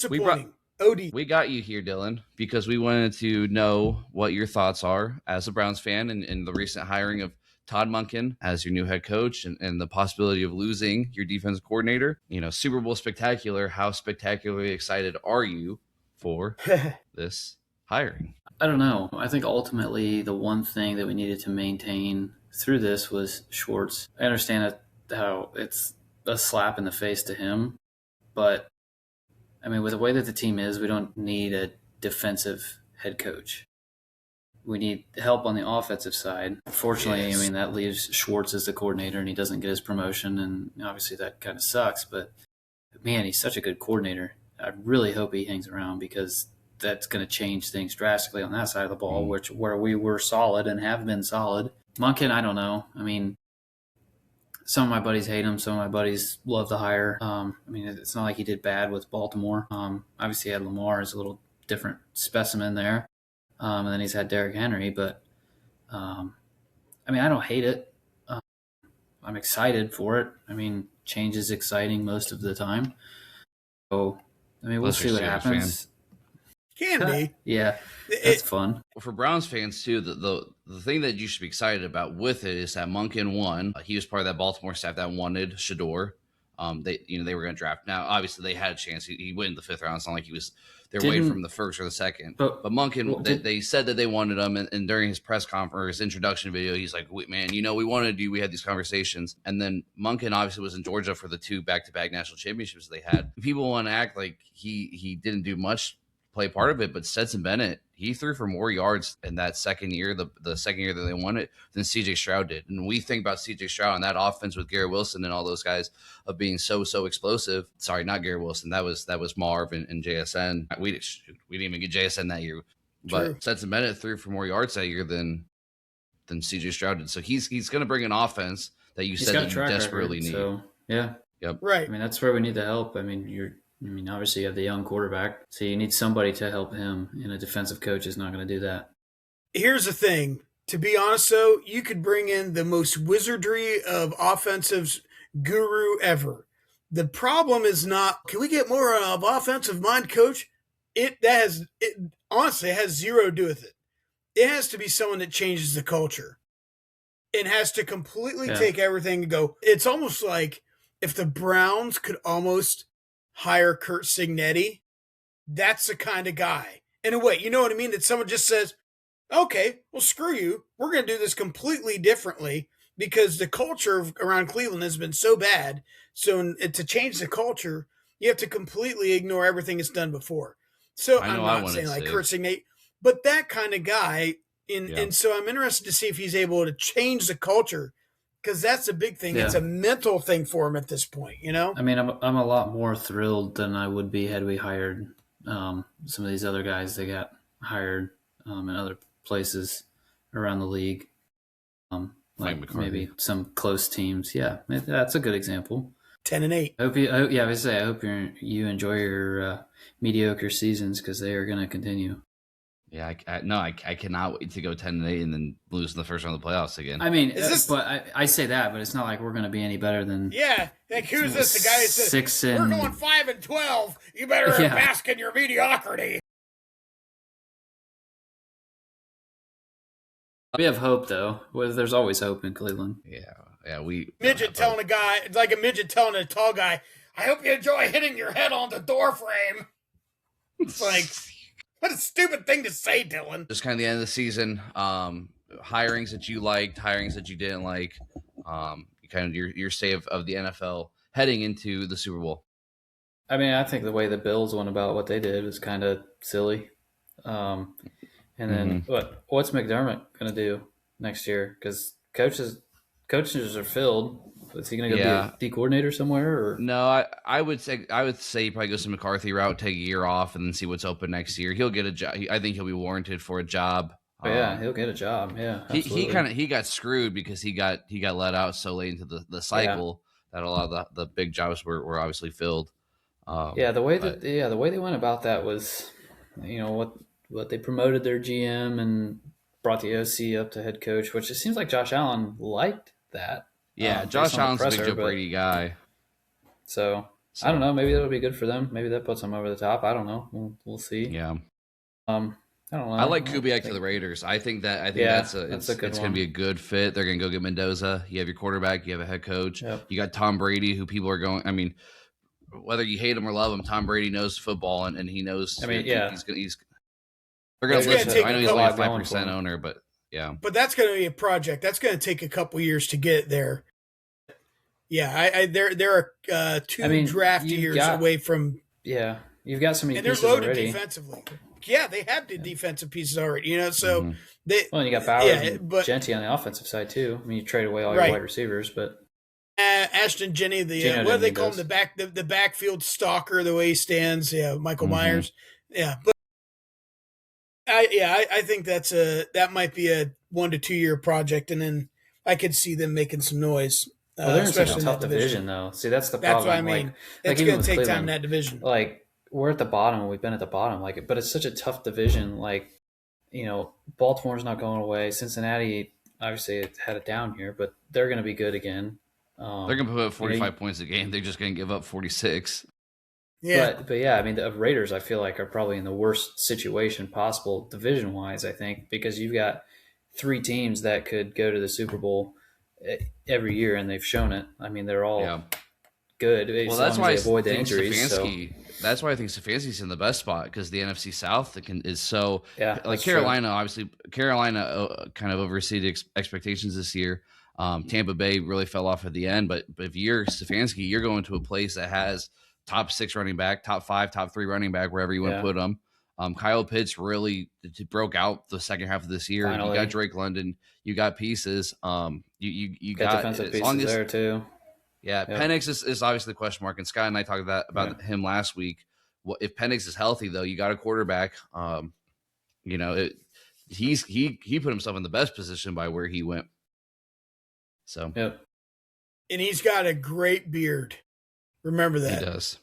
Disappointing. OD. We got you here, Dylan, because we wanted to know what your thoughts are as a Browns fan in the recent hiring of Todd Monken as your new head coach and the possibility of losing your defensive coordinator. Super Bowl spectacular. How spectacularly excited are you for this hiring? I don't know. I think ultimately the one thing that we needed to maintain through this was Schwartz. I understand how it's a slap in the face to him, but I mean, with the way that the team is, we don't need a defensive head coach. We need help on the offensive side. Fortunately, yes. I mean, that leaves Schwartz as the coordinator, and he doesn't get his promotion, and obviously that kind of sucks. But, man, he's such a good coordinator. I really hope he hangs around because that's going to change things drastically on that side of the ball, where we were solid and have been solid. Monken, I don't know. I mean, some of my buddies hate him. Some of my buddies love the hire. I mean, it's not like he did bad with Baltimore. Obviously, he had Lamar as a little different specimen there. And then he's had Derrick Henry. But, I mean, I don't hate it. I'm excited for it. I mean, change is exciting most of the time. So, I mean, we'll see what happens. Can be. Yeah, that's fun. For Browns fans, too, the thing that you should be excited about with it is that Monken won. He was part of that Baltimore staff that wanted Shador. They were going to draft. Now, obviously, they had a chance. He went in the fifth round. It's not like they were waiting from the first or the second. But Monken, they said that they wanted him, and during his press conference, his introduction video, he's like, man, we wanted you. We had these conversations. And then Monken obviously was in Georgia for the 2 back-to-back national championships they had. People want to act like he didn't do much, play part of it, but Stetson Bennett, he threw for more yards in that second year, the second year that they won it, than C.J. Stroud did. And we think about C.J. Stroud and that offense with Garrett Wilson and all those guys of being so explosive. Sorry, not Garrett Wilson. That was Marv and JSN. We didn't even get JSN that year. But True. Stetson Bennett threw for more yards that year than C.J. Stroud did. So he's going to bring an offense that you said that you desperately need. So, yeah. Yep. Right. I mean, that's where we need the help. I mean, obviously you have the young quarterback, so you need somebody to help him, and a defensive coach is not going to do that. Here's the thing. To be honest, though, you could bring in the most wizardry of offensive guru ever. The problem is not, can we get more of offensive mind coach? It honestly has zero to do with it. It has to be someone that changes the culture. It has to completely take everything and go. It's almost like if the Browns could almost hire Curt Cignetti, that's the kind of guy. In a way, you know what I mean? That someone just says, okay, well, screw you. We're going to do this completely differently because the culture around Cleveland has been so bad. So to change the culture, you have to completely ignore everything that's done before. So I'm not saying like Curt Cignetti, but that kind of guy. And so I'm interested to see if he's able to change the culture, because that's a big thing. Yeah. It's a mental thing for him at this point, I mean, I'm a lot more thrilled than I would be had we hired some of these other guys that got hired in other places around the league, like maybe some close teams. Yeah, that's a good example. 10-8. I hope you enjoy your mediocre seasons, because they are going to continue. Yeah, I cannot wait to go 10-8 and then lose in the first round of the playoffs again. I mean, but I say that, but it's not like we're going to be any better than. Yeah, like who's this? The guy that says we're going 5-12. You better bask in your mediocrity. We have hope, though. There's always hope in Cleveland. Yeah, we midget telling a guy, it's like a midget telling a tall guy, "I hope you enjoy hitting your head on the door frame." It's like. What a stupid thing to say, Dylan. Just kind of the end of the season. Hirings that you liked, hirings that you didn't like. Kind of your say of the NFL heading into the Super Bowl. I mean, I think the way the Bills went about what they did was kind of silly. And then what's McDermott going to do next year? Because coaches are filled. Is he going to go be a D coordinator somewhere? Or? No, I would say he probably goes the McCarthy route, take a year off, and then see what's open next year. He'll get a job. I think he'll be warranted for a job. He'll get a job. Yeah, he got screwed because he got let out so late into the cycle that a lot of the big jobs were obviously filled. The way they went about that was, what they promoted their GM and brought the OC up to head coach, which it seems like Josh Allen liked that. Yeah, Josh Allen's a big Joe Brady guy. So, So, I don't know. Maybe that'll be good for them. Maybe that puts them over the top. I don't know. We'll see. Yeah, I don't know. I like I don't Kubiak to think- the Raiders. I think Yeah, that's that's a good it's going one. to be a good fit. They're going to go get Mendoza. You have your quarterback. You have a head coach. Yep. You got Tom Brady, who people are going. I mean, whether you hate him or love him, Tom Brady knows football, and he knows. I mean, yeah. He's they're going It's to gonna listen. take I know a he's only a lot going 5% for him. owner, but yeah. But that's going to be a project. That's going to take a couple years to get there. Yeah, they're 2 draft you've years got- away from, Yeah, you've got so many and they're pieces loaded already. defensively. Yeah, they have the defensive pieces already. So Mhm. they. Well, and you got Bowers Yeah, and but- Genty on the offensive side too. I mean, you trade away all Right. your wide receivers, but Ashton Jenney, Geno what do they didn't call need him? The backfield stalker, the way he stands. Yeah, Michael Mhm. Myers. Yeah, but I think that might be a 1 to 2 year project, and then I could see them making some noise. well, they're in such especially a in tough that division, though. See, that's the That's problem. what I mean. Like It's even going with to take time in Cleveland, that division. like we're at the bottom. We've been at the bottom, but it's such a tough division. Like, Baltimore's not going away. Cincinnati obviously it had it down here, but they're going to be good again. They're going to put up 45 points a game. They're just going to give up 46. Yeah, But yeah, I mean, the Raiders, I feel like, are probably in the worst situation possible division wise, I think, because you've got 3 teams that could go to the Super Bowl every year, and they've shown it. I mean, they're all Yeah. good. Well, as that's long why as they avoid the think injuries. So, That's why I think Stefanski's in the best spot because the NFC South is so yeah, like that's true. Carolina. Obviously, Carolina kind of overseeded expectations this year. Tampa Bay really fell off at the end, but if you're Stefanski, you're going to a place that has top 6 running back, top 5, top 3 running back, wherever you want to put them. Kyle Pitts really broke out the second half of this year. Finally. You got Drake London, you got pieces. You got got defensive as pieces long as there too. yeah, Yep. Penix is obviously the question mark, and Scott and I talked about him last week. If Penix is healthy, though, you got a quarterback. He put himself in the best position by where he went. So Yep. and he's got a great beard. Remember that. he does.